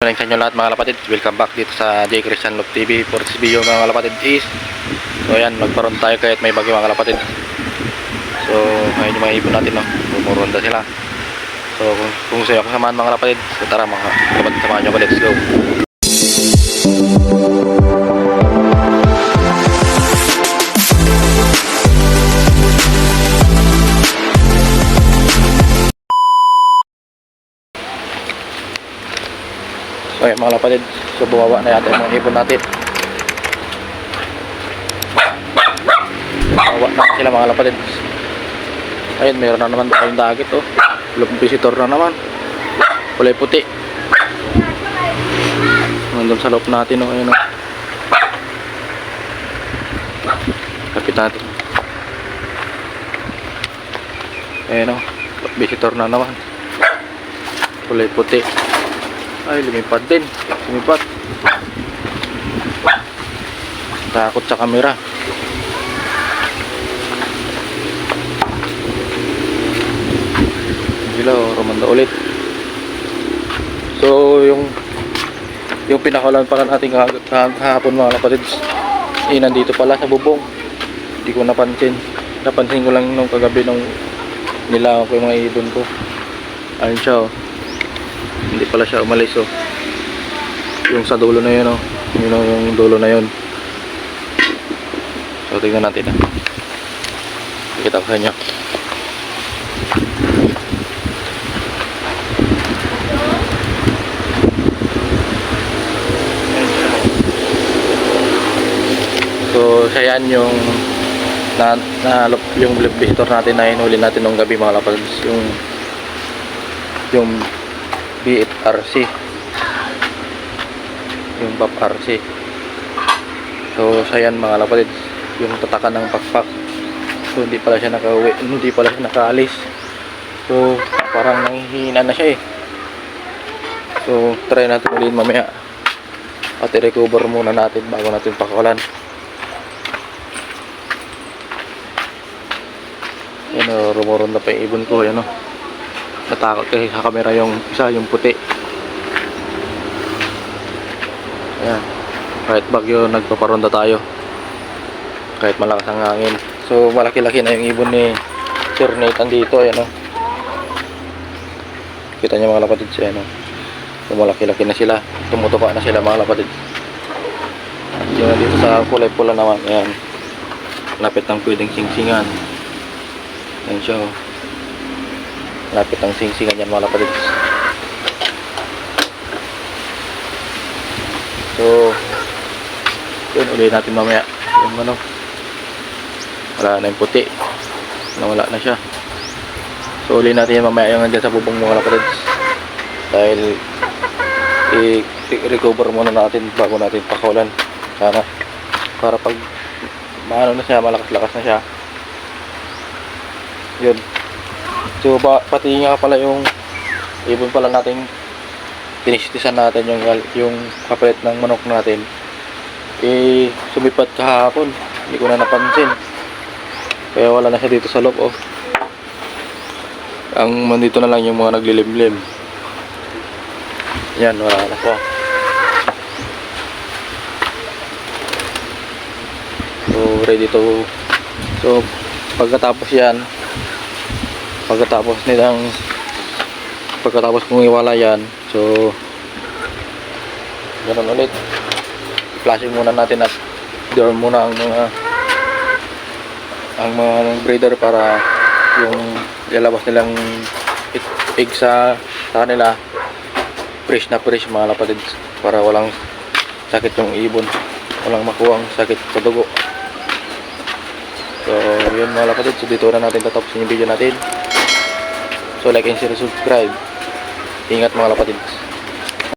morning sa inyo lahat mga kalapatid. Welcome back dito sa J. Christian Love TV. For this video mga kalapatid is, so ayan, magparoon tayo kahit may bagyo mga kalapatid. So ngayon yung mga ibon natin, no? Pumuronda sila. So kung gusto nyo ako samahan mga kalapatid, so tara mga kalapatid, samahan nyo ako. Let's go. So ayan mga kalapatid, so bumawa na yata yung mga ibon natin. Bumawa na sila mga kalapatid. Ayun, meron na naman tayong dagit, oh. Visitor na naman, kulay puti. Nandun sa loob natin, oh. Ayun, oh. Kapit natin. Ayun, oh. Visitor na naman, kulay puti. Ay, lumipad din. Lumipad. Takot sa camera. Sila, oh, rumanda ulit. So, yung pinakawalan pala natin kahapon mga kapatids, eh, nandito pala sa bubong. Hindi ko napansin. Napansin ko lang nung kagabi nung nilawan ko yung mga ibon ko. Ayun siya, oh. Hindi pala siya umalis, oh. Yung sa dulo na yun, oh. Yun, oh, yung dulo na yun. So tingnan natin, ah. Pakita ko sa inyo. So siya yan yung yung visitor natin na hinuli natin nung gabi mga kapatid. Yung BFRC, yung BFRC. So siya yan mga kapatid, yung tatakan ng pakpak. So hindi pala siya nakauwi, hindi pala siya nakaalis. So parang nanghihina na siya, eh. So try natin ulit mamaya at i-recover muna natin bago natin pakawalan. Yan, oh, rumuronda pa yung ibon ko. Yan, oh. Natakot kasi sa camera yung isa, yung puti. Ayan, kahit bagyo nagpaparonda tayo, kahit malakas ang hangin. So malaki-laki na yung ibon ni Sir Nathan dito. Ayan, oh. Kita nyo mga kapatid siya, no? So malaki-laki na sila, tumutuka na sila mga kapatid. Yung dito sa kulay pula naman, ayan, lapit ng pwedeng singsingan. Ayan siya, oh. Lapit ang singsingan yan mga kapatid. So yun, ulihin natin mamaya yung ano, wala na yung puti, nawala na siya. So ulihin natin yan mamaya yung andyan sa bubong mga kapatid, dahil i-recover muna natin bago natin pakawalan sana, para pag maano na siya, malakas-lakas na siya. Yun. So pati nga pala yung ibon pala natin, pinisitisan natin yung kapalit ng manok natin, eh sumipat kahapon, hindi ko na napansin, kaya wala na siya dito sa loob, oh. Ang mandito na lang yung mga naglilimlim. Yan, wala na siya. So ready to, so pagkatapos yan, pagkatapos kong iwala yan, so ganun ulit, i-flashing muna natin at dorm muna ang mga breeder, para yung ilalabas nilang egg sa kanila fresh na fresh mga kapatid, para walang sakit yung ibon, walang makuhang sakit sa dugo. So yun mga kapatid, so dito na natin tatapusin yung video natin. So like and share, subscribe. Ingat mga kapatid.